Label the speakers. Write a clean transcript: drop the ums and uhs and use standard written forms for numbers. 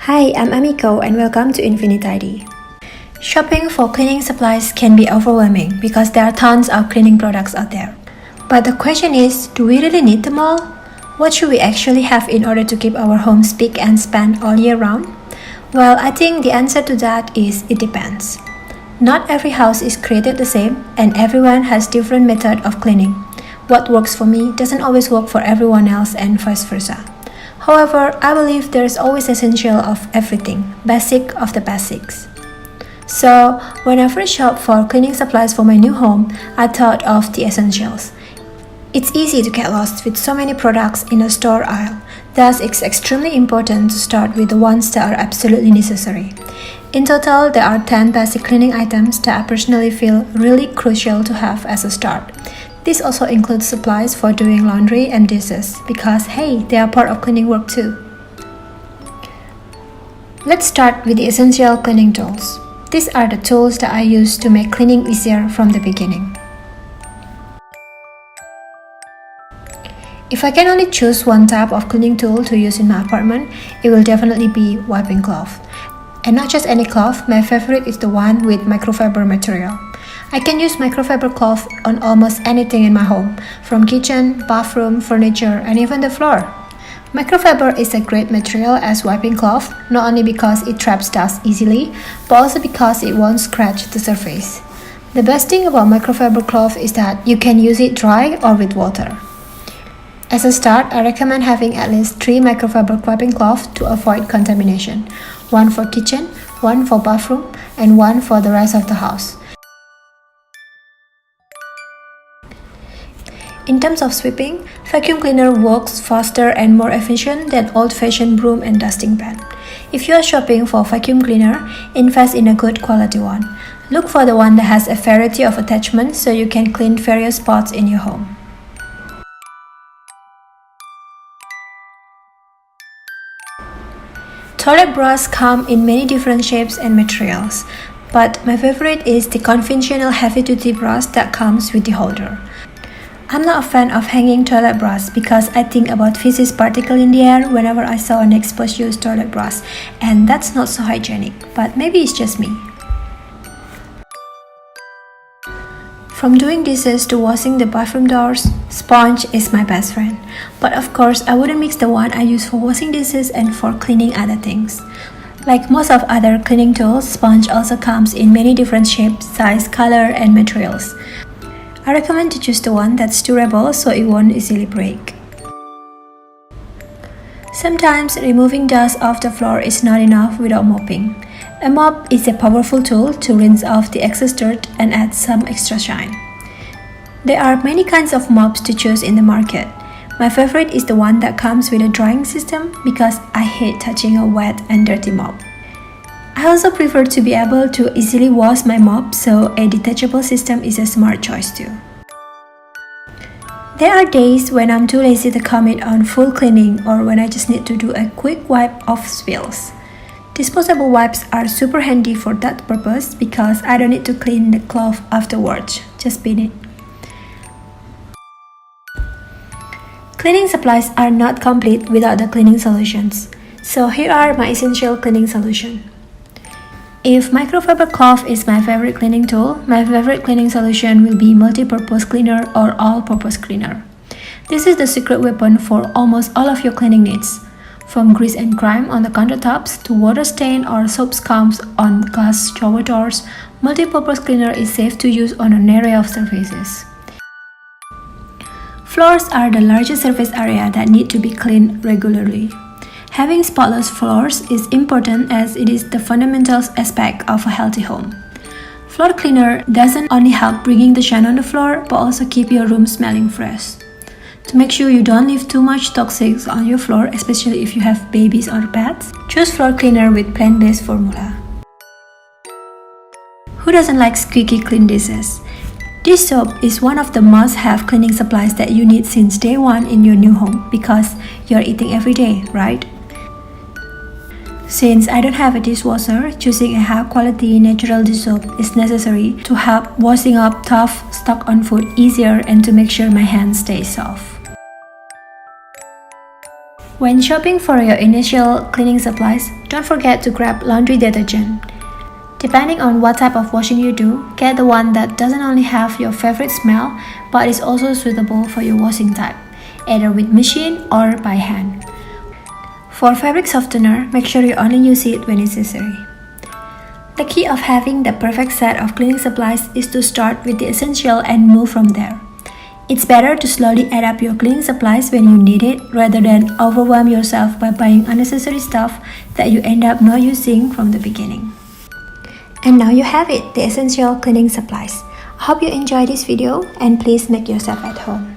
Speaker 1: Hi, I'm Amiko and welcome to Infinite ID. Shopping for cleaning supplies can be overwhelming because there are tons of cleaning products out there. But the question is, do we really need them all? What should we actually have in order to keep our home spick and span all year round? Well, I think the answer to that is it depends. Not every house is created the same and everyone has different method of cleaning. What works for me doesn't always work for everyone else and vice versa. However, I believe there is always essential of everything, basic of the basics. So, when I first shopped for cleaning supplies for my new home, I thought of the essentials. It's easy to get lost with so many products in a store aisle, thus it's extremely important to start with the ones that are absolutely necessary. In total, there are 10 basic cleaning items that I personally feel really crucial to have as a start. This also includes supplies for doing laundry and dishes because, hey, they are part of cleaning work too. Let's start with the essential cleaning tools. These are the tools that I use to make cleaning easier from the beginning. If I can only choose one type of cleaning tool to use in my apartment, it will definitely be wiping cloth. And not just any cloth, my favorite is the one with microfiber material. I can use microfiber cloth on almost anything in my home, from kitchen, bathroom, furniture, and even the floor. Microfiber is a great material as wiping cloth, not only because it traps dust easily, but also because it won't scratch the surface. The best thing about microfiber cloth is that you can use it dry or with water. As a start, I recommend having at least 3 microfiber wiping cloths to avoid contamination. One for kitchen, one for bathroom, and one for the rest of the house. In terms of sweeping, vacuum cleaner works faster and more efficient than old-fashioned broom and dusting pan. If you are shopping for a vacuum cleaner, invest in a good quality one. Look for the one that has a variety of attachments so you can clean various spots in your home. Toilet brushes come in many different shapes and materials, but my favorite is the conventional heavy-duty brush that comes with the holder. I'm not a fan of hanging toilet brush because I think about feces particle in the air whenever I saw an exposed used toilet brush, and that's not so hygienic, but maybe it's just me. From doing dishes to washing the bathroom doors, sponge is my best friend. But of course, I wouldn't mix the one I use for washing dishes and for cleaning other things. Like most of other cleaning tools, sponge also comes in many different shapes, size, color, and materials. I recommend to choose the one that's durable so it won't easily break. Sometimes removing dust off the floor is not enough without mopping. A mop is a powerful tool to rinse off the excess dirt and add some extra shine. There are many kinds of mops to choose in the market. My favorite is the one that comes with a drying system because I hate touching a wet and dirty mop. I also prefer to be able to easily wash my mop, so a detachable system is a smart choice too. There are days when I'm too lazy to commit on full cleaning or when I just need to do a quick wipe of spills. Disposable wipes are super handy for that purpose because I don't need to clean the cloth afterwards, just bin it. Cleaning supplies are not complete without the cleaning solutions. So here are my essential cleaning solutions. If microfiber cloth is my favorite cleaning tool, my favorite cleaning solution will be multi-purpose cleaner or all-purpose cleaner. This is the secret weapon for almost all of your cleaning needs. From grease and grime on the countertops to water stain or soap scums on glass shower doors, multi-purpose cleaner is safe to use on an array of surfaces. Floors are the largest surface area that need to be cleaned regularly. Having spotless floors is important as it is the fundamental aspect of a healthy home. Floor cleaner doesn't only help bringing the shine on the floor, but also keep your room smelling fresh. To make sure you don't leave too much toxics on your floor, especially if you have babies or pets, choose floor cleaner with plant-based formula. Who doesn't like squeaky clean dishes? Dish soap is one of the must-have cleaning supplies that you need since day one in your new home because you're eating every day, right? Since I don't have a dishwasher, choosing a high-quality natural dish soap is necessary to help washing up tough, stuck-on food easier and to make sure my hands stay soft. When shopping for your initial cleaning supplies, don't forget to grab laundry detergent. Depending on what type of washing you do, get the one that doesn't only have your favorite smell, but is also suitable for your washing type, either with machine or by hand. For fabric softener, make sure you only use it when necessary. The key of having the perfect set of cleaning supplies is to start with the essential and move from there. It's better to slowly add up your cleaning supplies when you need it rather than overwhelm yourself by buying unnecessary stuff that you end up not using from the beginning. And now you have it, the essential cleaning supplies. I hope you enjoyed this video and please make yourself at home.